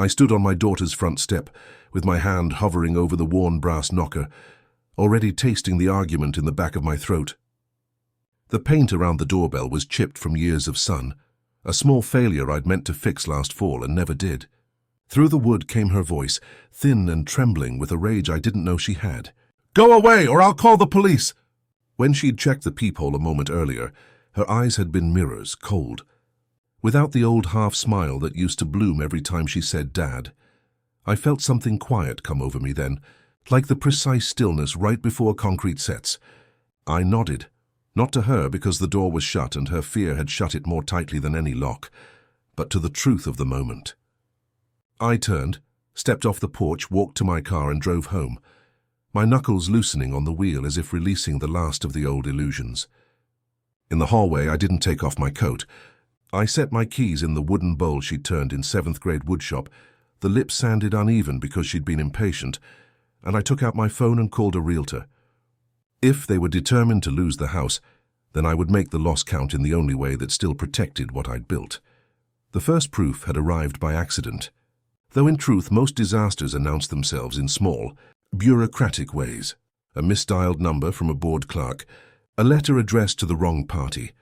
I stood on my daughter's front step, with my hand hovering over the worn brass knocker, already tasting the argument in the back of my throat. The paint around the doorbell was chipped from years of sun, a small failure I'd meant to fix last fall and never did. Through the wood came her voice, thin and trembling with a rage I didn't know she had. "Go away, or I'll call the police!" When she'd checked the peephole a moment earlier, her eyes had been mirrors, cold. Without the old half-smile that used to bloom every time she said Dad. I felt something quiet come over me then, like the precise stillness right before concrete sets. I nodded, not to her because the door was shut and her fear had shut it more tightly than any lock, but to the truth of the moment. I turned, stepped off the porch, walked to my car and drove home, my knuckles loosening on the wheel as if releasing the last of the old illusions. In the hallway, I didn't take off my coat. I set my keys in the wooden bowl she'd turned in 7th grade woodshop, the lips sanded uneven because she'd been impatient, and I took out my phone and called a realtor. If they were determined to lose the house, then I would make the loss count in the only way that still protected what I'd built. The first proof had arrived by accident, though in truth most disasters announced themselves in small, bureaucratic ways. A misdialed number from a board clerk, a letter addressed to the wrong party,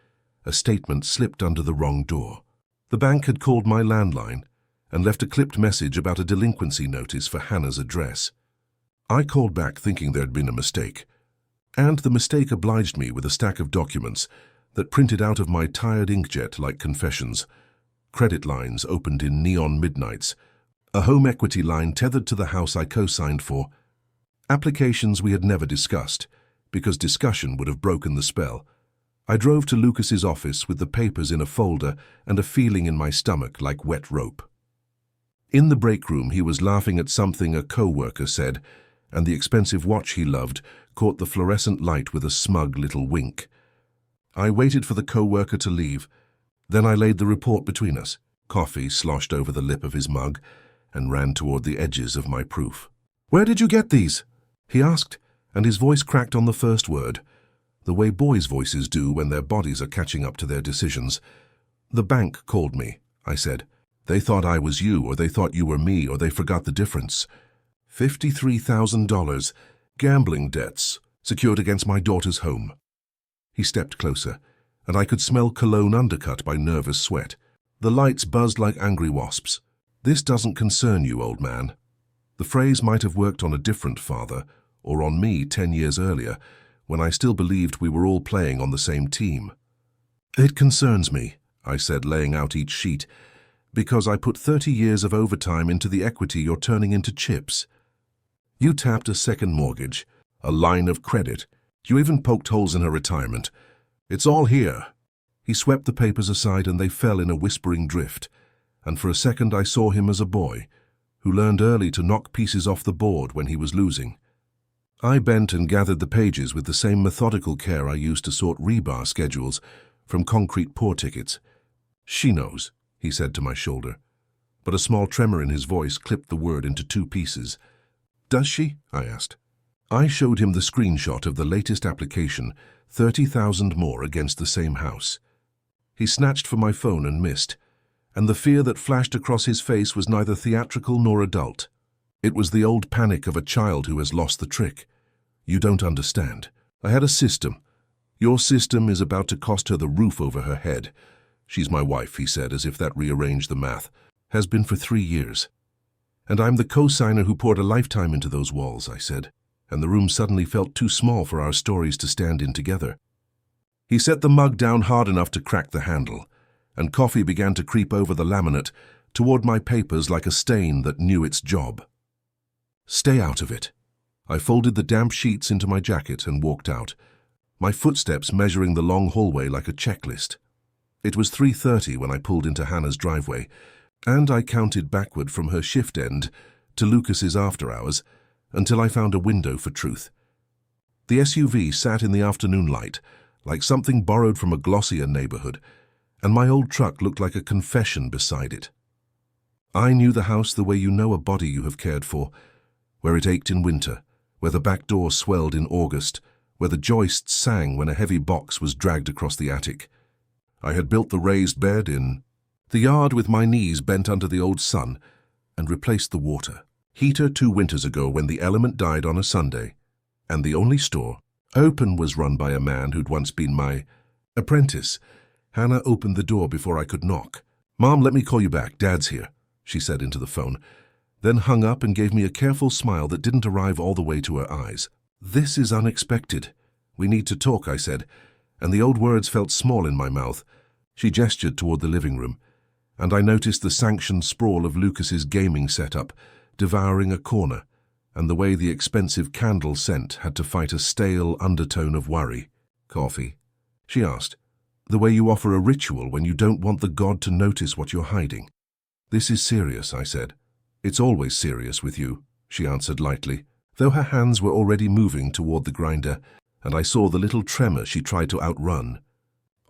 a statement slipped under the wrong door. The bank had called my landline and left a clipped message about a delinquency notice for Hannah's address. I called back thinking there'd been a mistake, and the mistake obliged me with a stack of documents that printed out of my tired inkjet like confessions, credit lines opened in neon midnights, a home equity line tethered to the house I co-signed for, applications we had never discussed, because discussion would have broken the spell. I drove to Lucas's office with the papers in a folder and a feeling in my stomach like wet rope. In the break room, he was laughing at something a co-worker said, and the expensive watch he loved caught the fluorescent light with a smug little wink. I waited for the co-worker to leave. Then I laid the report between us. Coffee sloshed over the lip of his mug and ran toward the edges of my proof. "Where did you get these?" he asked, and his voice cracked on the first word, the way boys' voices do when their bodies are catching up to their decisions. "The bank called me," I said. "They thought I was you, or they thought you were me, or they forgot the difference. $53,000, gambling debts, secured against my daughter's home." He stepped closer, and I could smell cologne undercut by nervous sweat. The lights buzzed like angry wasps. "This doesn't concern you, old man." The phrase might have worked on a different father, or on me 10 years earlier, when I still believed we were all playing on the same team. "It concerns me," I said, laying out each sheet, "because I put 30 years of overtime into the equity you're turning into chips. You tapped a second mortgage, a line of credit. You even poked holes in her retirement. It's all here." He swept the papers aside and they fell in a whispering drift, and for a second I saw him as a boy, who learned early to knock pieces off the board when he was losing. I bent and gathered the pages with the same methodical care I used to sort rebar schedules from concrete pour tickets. "She knows," he said to my shoulder, but a small tremor in his voice clipped the word into 2 pieces. "Does she?" I asked. I showed him the screenshot of the latest application, 30,000 more against the same house. He snatched for my phone and missed, and the fear that flashed across his face was neither theatrical nor adult. It was the old panic of a child who has lost the trick. "You don't understand. I had a system. Your system is about to cost her the roof over her head. She's my wife," he said, as if that rearranged the math. "Has been for 3 years. And I'm the co-signer who poured a lifetime into those walls," I said, and the room suddenly felt too small for our stories to stand in together. He set the mug down hard enough to crack the handle, and coffee began to creep over the laminate toward my papers like a stain that knew its job. "Stay out of it." I folded the damp sheets into my jacket and walked out, my footsteps measuring the long hallway like a checklist. It was 3:30 when I pulled into Hannah's driveway, and I counted backward from her shift end to Lucas's after hours until I found a window for truth. The SUV sat in the afternoon light, like something borrowed from a glossier neighborhood, and my old truck looked like a confession beside it. I knew the house the way you know a body you have cared for, where it ached in winter, where the back door swelled in August, where the joists sang when a heavy box was dragged across the attic. I had built the raised bed in the yard with my knees bent under the old sun, and replaced the water. Heater 2 winters ago when the element died on a Sunday. And the only store open was run by a man who'd once been my apprentice. Hannah opened the door before I could knock. "Mom, let me call you back. Dad's here," she said into the phone, then hung up and gave me a careful smile that didn't arrive all the way to her eyes. "This is unexpected. We need to talk," I said, and the old words felt small in my mouth. She gestured toward the living room, and I noticed the sanctioned sprawl of Lucas's gaming setup, devouring a corner, and the way the expensive candle scent had to fight a stale undertone of worry. "Coffee?" she asked. "The way you offer a ritual when you don't want the god to notice what you're hiding." "This is serious," I said. "It's always serious with you," she answered lightly, though her hands were already moving toward the grinder, and I saw the little tremor she tried to outrun.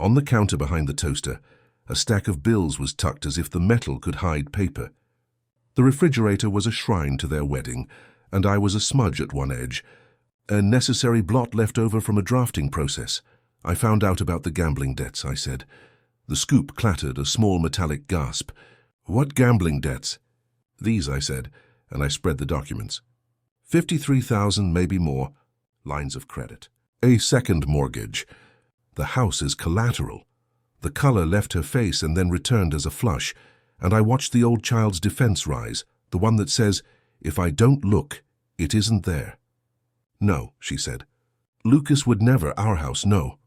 On the counter behind the toaster, a stack of bills was tucked as if the metal could hide paper. The refrigerator was a shrine to their wedding, and I was a smudge at one edge, a necessary blot left over from a drafting process. "I found out about the gambling debts," I said. The scoop clattered, a small metallic gasp. "What gambling debts?" "These," I said, and I spread the documents. 53,000, maybe more. Lines of credit. A second mortgage. The house is collateral. The color left her face and then returned as a flush, and I watched the old child's defense rise, the one that says, "If I don't look, it isn't there." "No," she said. "Lucas would never, our house, no."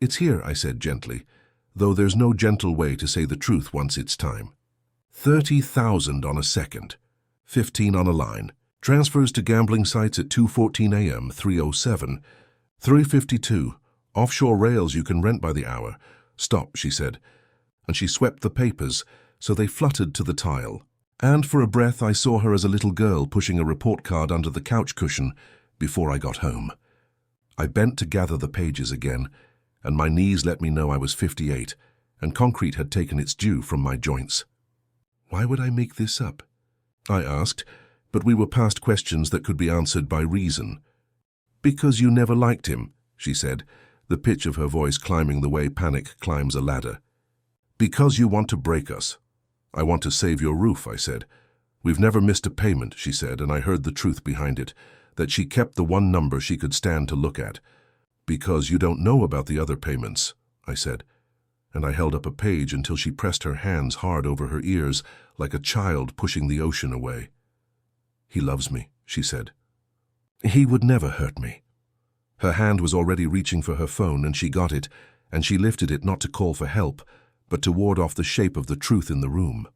"It's here," I said gently, though there's no gentle way to say the truth once it's time. 30,000 on a second, 15 on a line. Transfers to gambling sites at 2:14 a.m., 3:07. 3:52. Offshore rails you can rent by the hour. "Stop," she said, and she swept the papers so they fluttered to the tile. And for a breath I saw her as a little girl pushing a report card under the couch cushion before I got home. I bent to gather the pages again, and my knees let me know I was 58, and concrete had taken its due from my joints. "Why would I make this up?" I asked, but we were past questions that could be answered by reason. "Because you never liked him," she said, the pitch of her voice climbing the way panic climbs a ladder. "Because you want to break us." "I want to save your roof," I said. "We've never missed a payment," she said, and I heard the truth behind it, that she kept the one number she could stand to look at. "Because you don't know about the other payments," I said, and I held up a page until she pressed her hands hard over her ears like a child pushing the ocean away. "He loves me," she said. "He would never hurt me." Her hand was already reaching for her phone, and she got it, and she lifted it not to call for help, but to ward off the shape of the truth in the room.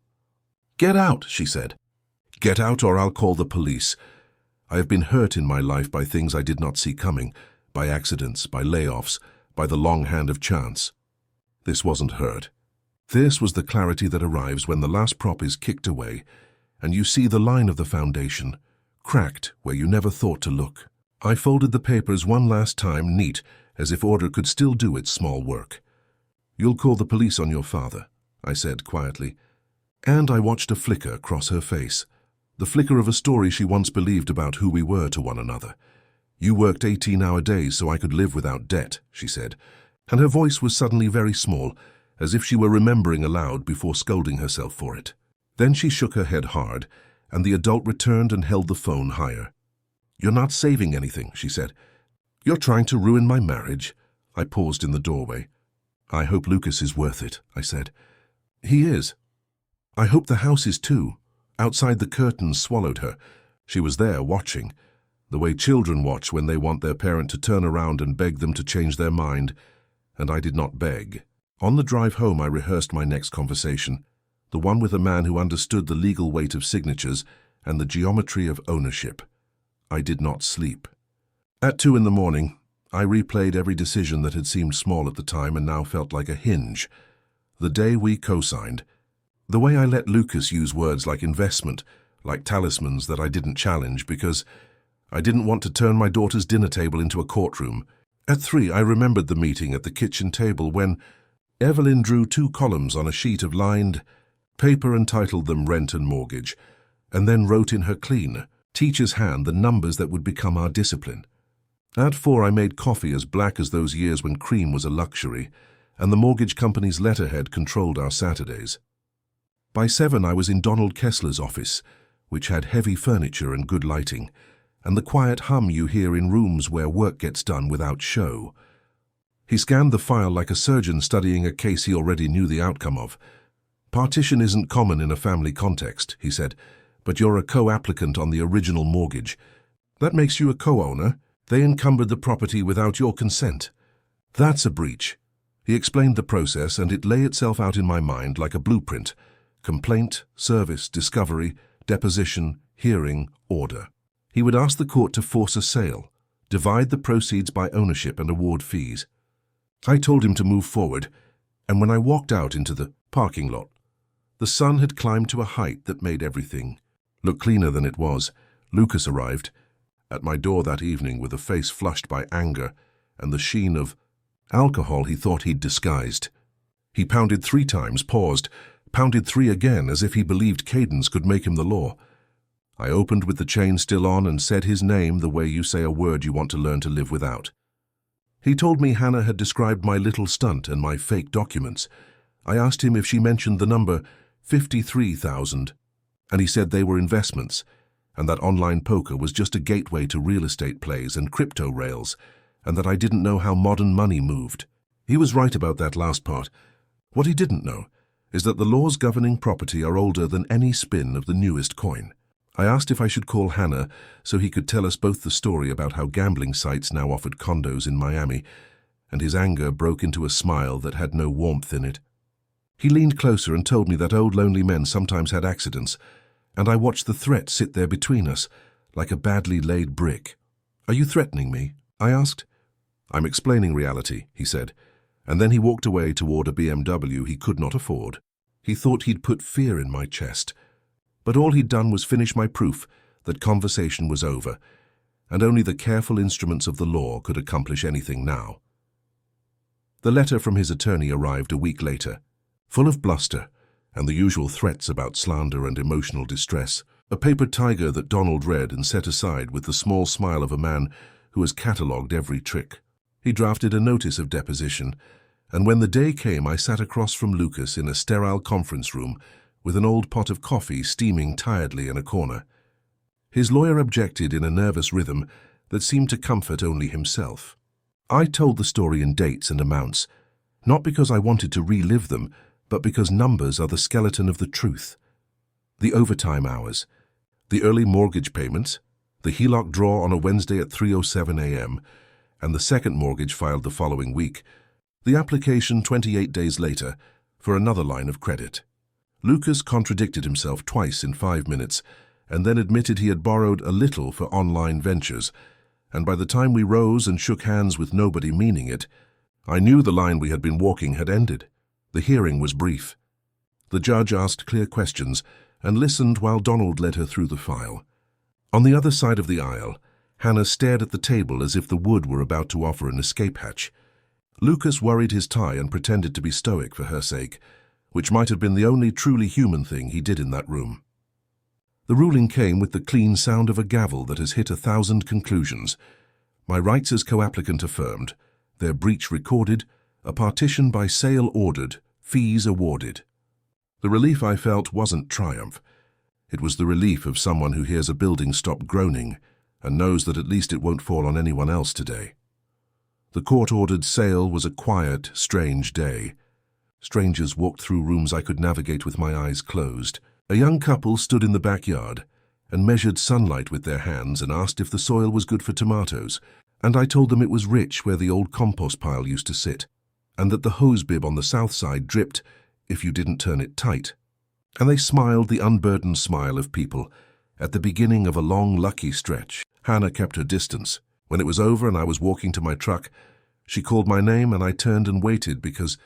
"Get out," she said. "Get out or I'll call the police. I have been hurt in my life by things I did not see coming, by accidents, by layoffs, by the long hand of chance. This wasn't hurt. This was the clarity that arrives when the last prop is kicked away, and you see the line of the foundation, cracked where you never thought to look." I folded the papers one last time, neat, as if order could still do its small work. "You'll call the police on your father," I said quietly, and I watched a flicker cross her face, the flicker of a story she once believed about who we were to one another. "You worked 18-hour days so I could live without debt," she said, and her voice was suddenly very small, as if she were remembering aloud before scolding herself for it. Then she shook her head hard, and the adult returned and held the phone higher. "You're not saving anything," she said. "You're trying to ruin my marriage." I paused in the doorway. "I hope Lucas is worth it," I said. "He is. I hope the house is too." Outside the curtains swallowed her. She was there watching, the way children watch when they want their parent to turn around and beg them to change their mind, and I did not beg. On the drive home I rehearsed my next conversation, the one with a man who understood the legal weight of signatures and the geometry of ownership. I did not sleep. At 2 in the morning, I replayed every decision that had seemed small at the time and now felt like a hinge. The day we co-signed. The way I let Lucas use words like investment, like talismans that I didn't challenge because I didn't want to turn my daughter's dinner table into a courtroom. At 3, I remembered the meeting at the kitchen table when Evelyn drew 2 columns on a sheet of lined paper and titled them Rent and Mortgage, and then wrote in her clean, teacher's hand the numbers that would become our discipline. At 4, I made coffee as black as those years when cream was a luxury, and the mortgage company's letterhead controlled our Saturdays. By 7, I was in Donald Kessler's office, which had heavy furniture and good lighting, and the quiet hum you hear in rooms where work gets done without show. He scanned the file like a surgeon studying a case he already knew the outcome of. "Partition isn't common in a family context," he said, "but you're a co-applicant on the original mortgage. That makes you a co-owner. They encumbered the property without your consent. That's a breach." He explained the process, and it lay itself out in my mind like a blueprint: complaint, service, discovery, deposition, hearing, order. He would ask the court to force a sale, divide the proceeds by ownership, and award fees. I told him to move forward, and when I walked out into the parking lot, the sun had climbed to a height that made everything look cleaner than it was. Lucas arrived at my door that evening with a face flushed by anger and the sheen of alcohol he thought he'd disguised. He pounded 3 times, paused, pounded 3 again, as if he believed cadence could make him the law. I opened with the chain still on and said his name the way you say a word you want to learn to live without. He told me Hannah had described my little stunt and my fake documents. I asked him if she mentioned the number 53,000, and he said they were investments, and that online poker was just a gateway to real estate plays and crypto rails, and that I didn't know how modern money moved. He was right about that last part. What he didn't know is that the laws governing property are older than any spin of the newest coin. I asked if I should call Hannah so he could tell us both the story about how gambling sites now offered condos in Miami, and his anger broke into a smile that had no warmth in it. He leaned closer and told me that old lonely men sometimes had accidents, and I watched the threat sit there between us, like a badly laid brick. "Are you threatening me?" I asked. "I'm explaining reality," he said, and then he walked away toward a BMW he could not afford. He thought he'd put fear in my chest, but all he'd done was finish my proof that conversation was over, and only the careful instruments of the law could accomplish anything now. The letter from his attorney arrived a week later, full of bluster and the usual threats about slander and emotional distress, a paper tiger that Donald read and set aside with the small smile of a man who has catalogued every trick. He drafted a notice of deposition, and when the day came, I sat across from Lucas in a sterile conference room with an old pot of coffee steaming tiredly in a corner. His lawyer objected in a nervous rhythm that seemed to comfort only himself. I told the story in dates and amounts, not because I wanted to relive them, but because numbers are the skeleton of the truth. The overtime hours, the early mortgage payments, the HELOC draw on a Wednesday at 3:07 a.m., and the second mortgage filed the following week, the application 28 days later for another line of credit. Lucas contradicted himself twice in 5 minutes, and then admitted he had borrowed a little for online ventures, and by the time we rose and shook hands with nobody meaning it, I knew the line we had been walking had ended. The hearing was brief. The judge asked clear questions and listened while Donald led her through the file. On the other side of the aisle, Hannah stared at the table as if the wood were about to offer an escape hatch. Lucas worried his tie and pretended to be stoic for her sake, which might have been the only truly human thing he did in that room. The ruling came with the clean sound of a gavel that has hit 1,000 conclusions. My rights as co-applicant affirmed, their breach recorded, a partition by sale ordered, fees awarded. The relief I felt wasn't triumph. It was the relief of someone who hears a building stop groaning and knows that at least it won't fall on anyone else today. The court-ordered sale was a quiet, strange day. Strangers walked through rooms I could navigate with my eyes closed. A young couple stood in the backyard and measured sunlight with their hands and asked if the soil was good for tomatoes, and I told them it was rich where the old compost pile used to sit, and that the hose bib on the south side dripped if you didn't turn it tight. And they smiled the unburdened smile of people at the beginning of a long, lucky stretch. Hannah kept her distance. When it was over and I was walking to my truck, she called my name and I turned and waited because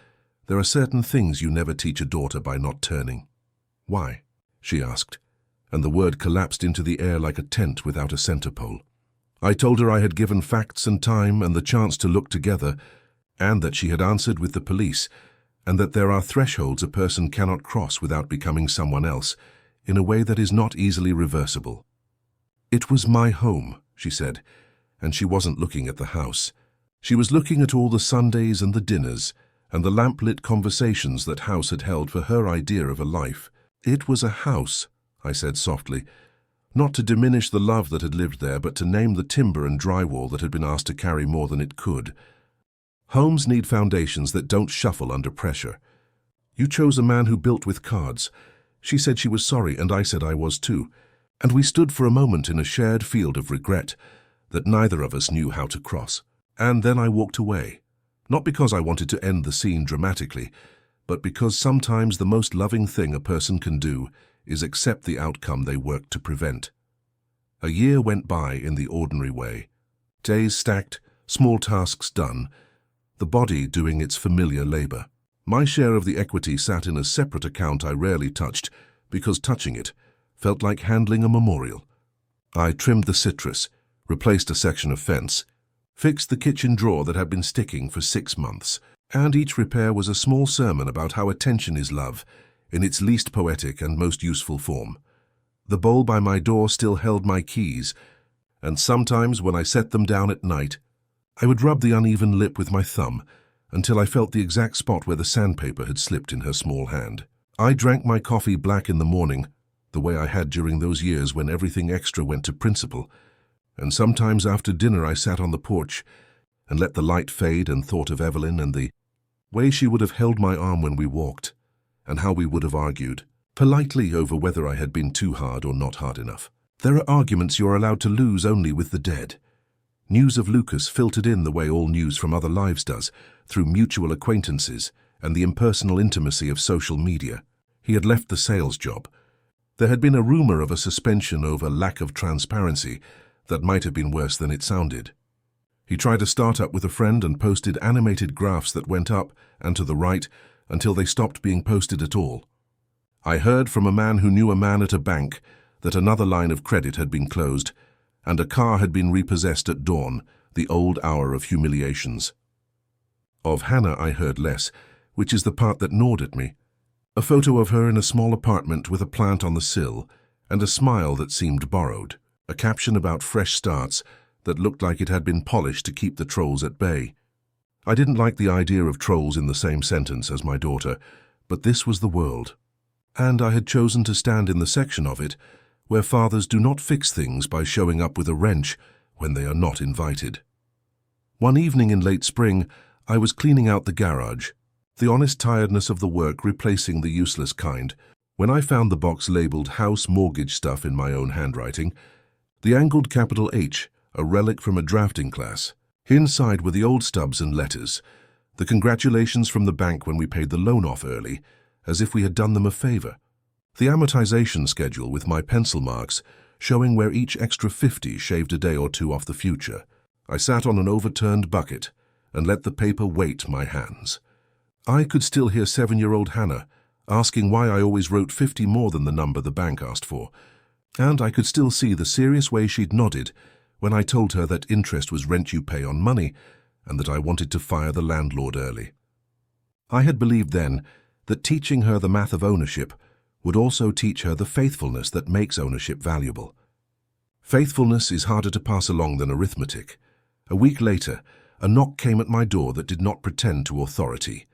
there are certain things you never teach a daughter by not turning. "Why?" she asked, and the word collapsed into the air like a tent without a center pole. I told her I had given facts and time and the chance to look together, and that she had answered with the police, and that there are thresholds a person cannot cross without becoming someone else, in a way that is not easily reversible. "It was my home," she said, and she wasn't looking at the house. She was looking at all the Sundays and the dinners, and the lamp-lit conversations that house had held for her idea of a life. "It was a house," I said softly, Not to diminish the love that had lived there, but to name the timber and drywall that had been asked to carry more than it could. Homes need foundations that don't shuffle under pressure. You chose a man who built with cards. She said she was sorry, and I said I was too. And we stood for a moment in a shared field of regret that neither of us knew how to cross. And then I walked away. Not because I wanted to end the scene dramatically, but because sometimes the most loving thing a person can do is accept the outcome they worked to prevent. A year went by in the ordinary way. Days stacked, small tasks done, the body doing its familiar labor. My share of the equity sat in a separate account I rarely touched, because touching it felt like handling a memorial. I trimmed the citrus, replaced a section of fence, fixed the kitchen drawer that had been sticking for 6 months, and each repair was a small sermon about how attention is love, in its least poetic and most useful form. The bowl by my door still held my keys, and sometimes when I set them down at night, I would rub the uneven lip with my thumb until I felt the exact spot where the sandpaper had slipped in her small hand. I drank my coffee black in the morning, the way I had during those years when everything extra went to principle, and sometimes after dinner I sat on the porch and let the light fade and thought of Evelyn and the way she would have held my arm when we walked, and how we would have argued, politely over whether I had been too hard or not hard enough. There are arguments you're allowed to lose only with the dead. News of Lucas filtered in the way all news from other lives does, through mutual acquaintances and the impersonal intimacy of social media. He had left the sales job. There had been a rumor of a suspension over lack of transparency that might have been worse than it sounded. He tried a startup with a friend and posted animated graphs that went up and to the right until they stopped being posted at all. I heard from a man who knew a man at a bank that another line of credit had been closed and a car had been repossessed at dawn, the old hour of humiliations. Of Hannah I heard less, which is the part that gnawed at me. A photo of her in a small apartment with a plant on the sill and a smile that seemed borrowed. A caption about fresh starts that looked like it had been polished to keep the trolls at bay. I didn't like the idea of trolls in the same sentence as my daughter, but this was the world. And I had chosen to stand in the section of it where fathers do not fix things by showing up with a wrench when they are not invited. One evening in late spring, I was cleaning out the garage, the honest tiredness of the work replacing the useless kind, when I found the box labeled house mortgage stuff in my own handwriting, the angled capital H, a relic from a drafting class. Inside were the old stubs and letters, the congratulations from the bank when we paid the loan off early, as if we had done them a favor. The amortization schedule with my pencil marks, showing where each extra 50 shaved a day or two off the future. I sat on an overturned bucket and let the paper weight my hands. I could still hear 7-year-old Hannah asking why I always wrote 50 more than the number the bank asked for, and I could still see the serious way she'd nodded when I told her that interest was rent you pay on money and that I wanted to fire the landlord early. I had believed then that teaching her the math of ownership would also teach her the faithfulness that makes ownership valuable. Faithfulness is harder to pass along than arithmetic. A week later, a knock came at my door that did not pretend to authority.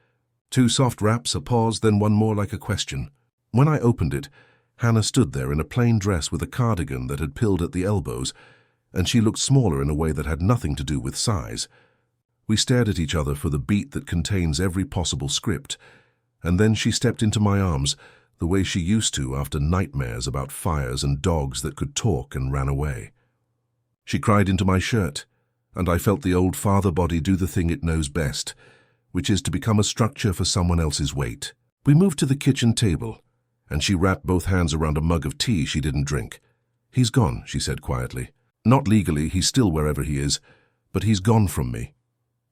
2 soft raps, a pause, then one more like a question. When I opened it, Hannah stood there in a plain dress with a cardigan that had pilled at the elbows, and she looked smaller in a way that had nothing to do with size. We stared at each other for the beat that contains every possible script, and then she stepped into my arms, the way she used to after nightmares about fires and dogs that could talk, and ran away. She cried into my shirt, and I felt the old father body do the thing it knows best, which is to become a structure for someone else's weight. We moved to the kitchen table, and she wrapped both hands around a mug of tea she didn't drink. "He's gone," she said quietly. "Not legally, he's still wherever he is, but he's gone from me."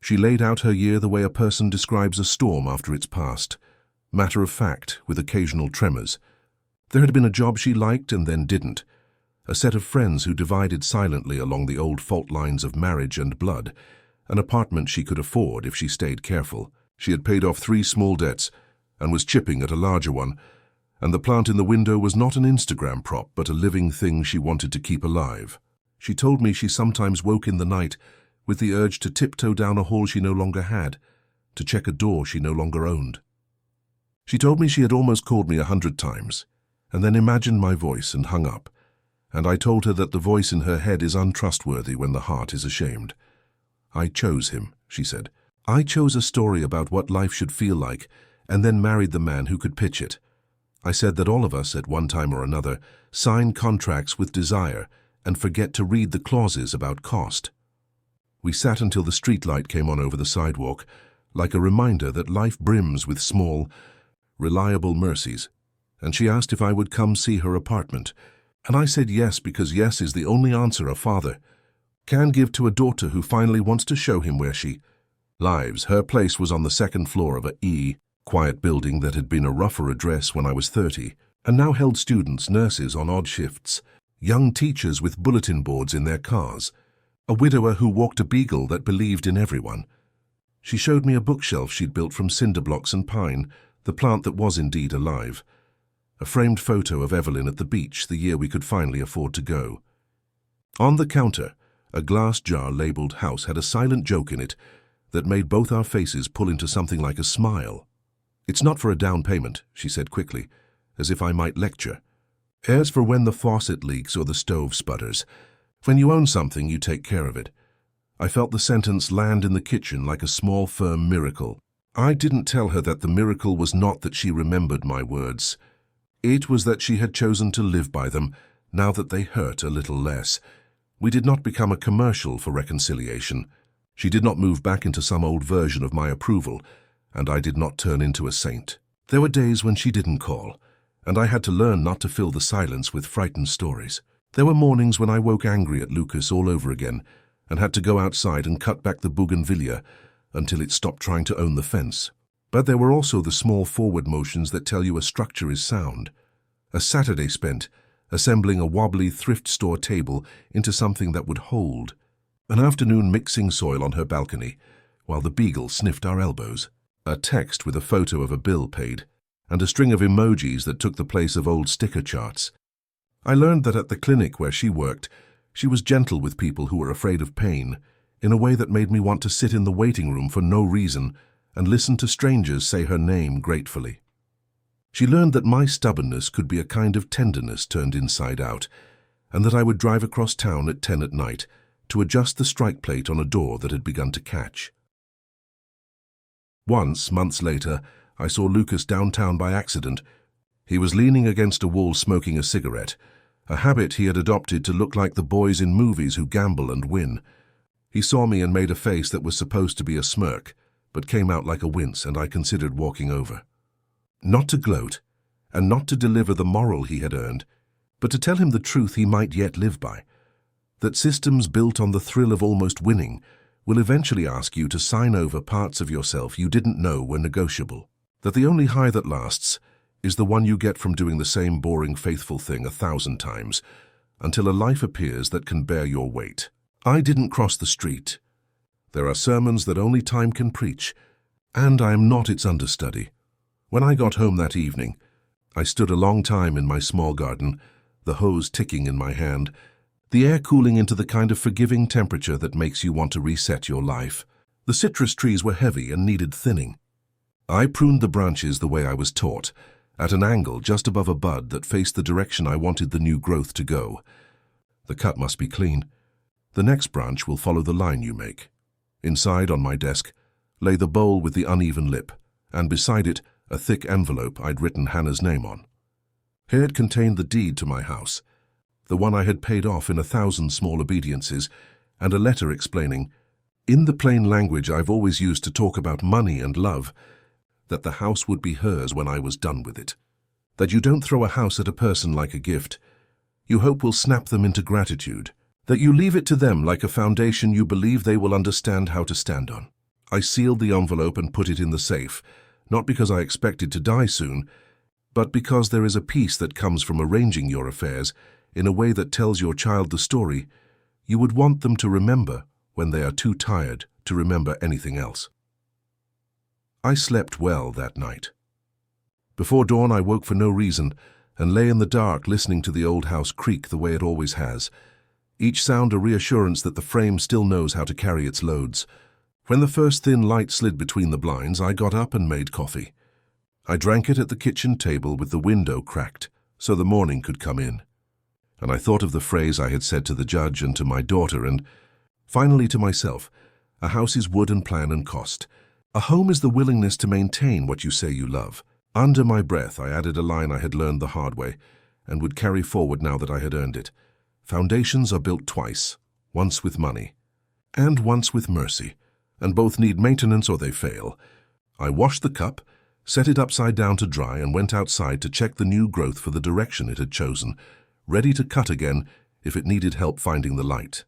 She laid out her year the way a person describes a storm after it's passed. Matter of fact, with occasional tremors. There had been a job she liked and then didn't, a set of friends who divided silently along the old fault lines of marriage and blood, an apartment she could afford if she stayed careful. She had paid off 3 small debts and was chipping at a larger one, and the plant in the window was not an Instagram prop but a living thing she wanted to keep alive. She told me she sometimes woke in the night with the urge to tiptoe down a hall she no longer had, to check a door she no longer owned. She told me she had almost called me 100 times, and then imagined my voice and hung up, and I told her that the voice in her head is untrustworthy when the heart is ashamed. I chose him, she said. I chose a story about what life should feel like, and then married the man who could pitch it. I said that all of us, at one time or another, sign contracts with desire and forget to read the clauses about cost. We sat until the streetlight came on over the sidewalk, like a reminder that life brims with small, reliable mercies, and she asked if I would come see her apartment, and I said yes, because yes is the only answer a father can give to a daughter who finally wants to show him where she lives. Her place was on the second floor of a quiet building that had been a rougher address when I was 30, and now held students, nurses on odd shifts, young teachers with bulletin boards in their cars, a widower who walked a beagle that believed in everyone. She showed me a bookshelf she'd built from cinder blocks and pine, the plant that was indeed alive. A framed photo of Evelyn at the beach the year we could finally afford to go. On the counter, a glass jar labeled House had a silent joke in it that made both our faces pull into something like a smile. "It's not for a down payment," she said quickly, as if I might lecture. "It's for when the faucet leaks or the stove sputters. When you own something, you take care of it." I felt the sentence land in the kitchen like a small, firm miracle. I didn't tell her that the miracle was not that she remembered my words. It was that she had chosen to live by them, now that they hurt a little less. We did not become a commercial for reconciliation. She did not move back into some old version of my approval, and I did not turn into a saint. There were days when she didn't call, and I had to learn not to fill the silence with frightened stories. There were mornings when I woke angry at Lucas all over again, and had to go outside and cut back the bougainvillea until it stopped trying to own the fence. But there were also the small forward motions that tell you a structure is sound. A Saturday spent assembling a wobbly thrift store table into something that would hold. An afternoon mixing soil on her balcony, while the beagle sniffed our elbows. A text with a photo of a bill paid, and a string of emojis that took the place of old sticker charts. I learned that at the clinic where she worked, she was gentle with people who were afraid of pain, in a way that made me want to sit in the waiting room for no reason and listen to strangers say her name gratefully. She learned that my stubbornness could be a kind of tenderness turned inside out, and that I would drive across town at 10 at night to adjust the strike plate on a door that had begun to catch. Once, months later, I saw Lucas downtown by accident. He was leaning against a wall smoking a cigarette, a habit he had adopted to look like the boys in movies who gamble and win. He saw me and made a face that was supposed to be a smirk, but came out like a wince, and I considered walking over. Not to gloat, and not to deliver the moral he had earned, but to tell him the truth he might yet live by, that systems built on the thrill of almost winning will eventually ask you to sign over parts of yourself you didn't know were negotiable, that the only high that lasts is the one you get from doing the same boring, faithful thing 1,000 times, until a life appears that can bear your weight. I didn't cross the street. There are sermons that only time can preach, and I am not its understudy. When I got home that evening, I stood a long time in my small garden, the hose ticking in my hand, the air cooling into the kind of forgiving temperature that makes you want to reset your life. The citrus trees were heavy and needed thinning. I pruned the branches the way I was taught, at an angle just above a bud that faced the direction I wanted the new growth to go. The cut must be clean. The next branch will follow the line you make. Inside, on my desk, lay the bowl with the uneven lip, and beside it, a thick envelope I'd written Hannah's name on. Here it contained the deed to my house, the one I had paid off in 1,000 small obediences, and a letter explaining, in the plain language I've always used to talk about money and love, that the house would be hers when I was done with it. That you don't throw a house at a person like a gift you hope will snap them into gratitude. That you leave it to them like a foundation you believe they will understand how to stand on. I sealed the envelope and put it in the safe, not because I expected to die soon, but because there is a peace that comes from arranging your affairs in a way that tells your child the story you would want them to remember when they are too tired to remember anything else. I slept well that night. Before dawn I woke for no reason and lay in the dark listening to the old house creak the way it always has, each sound a reassurance that the frame still knows how to carry its loads. When the first thin light slid between the blinds, I got up and made coffee. I drank it at the kitchen table with the window cracked so the morning could come in. And I thought of the phrase I had said to the judge and to my daughter and, finally, to myself. A house is wood and plan and cost. A home is the willingness to maintain what you say you love. Under my breath, I added a line I had learned the hard way and would carry forward now that I had earned it. Foundations are built twice, once with money and once with mercy, and both need maintenance or they fail. I washed the cup, set it upside down to dry, and went outside to check the new growth for the direction it had chosen, ready to cut again if it needed help finding the light.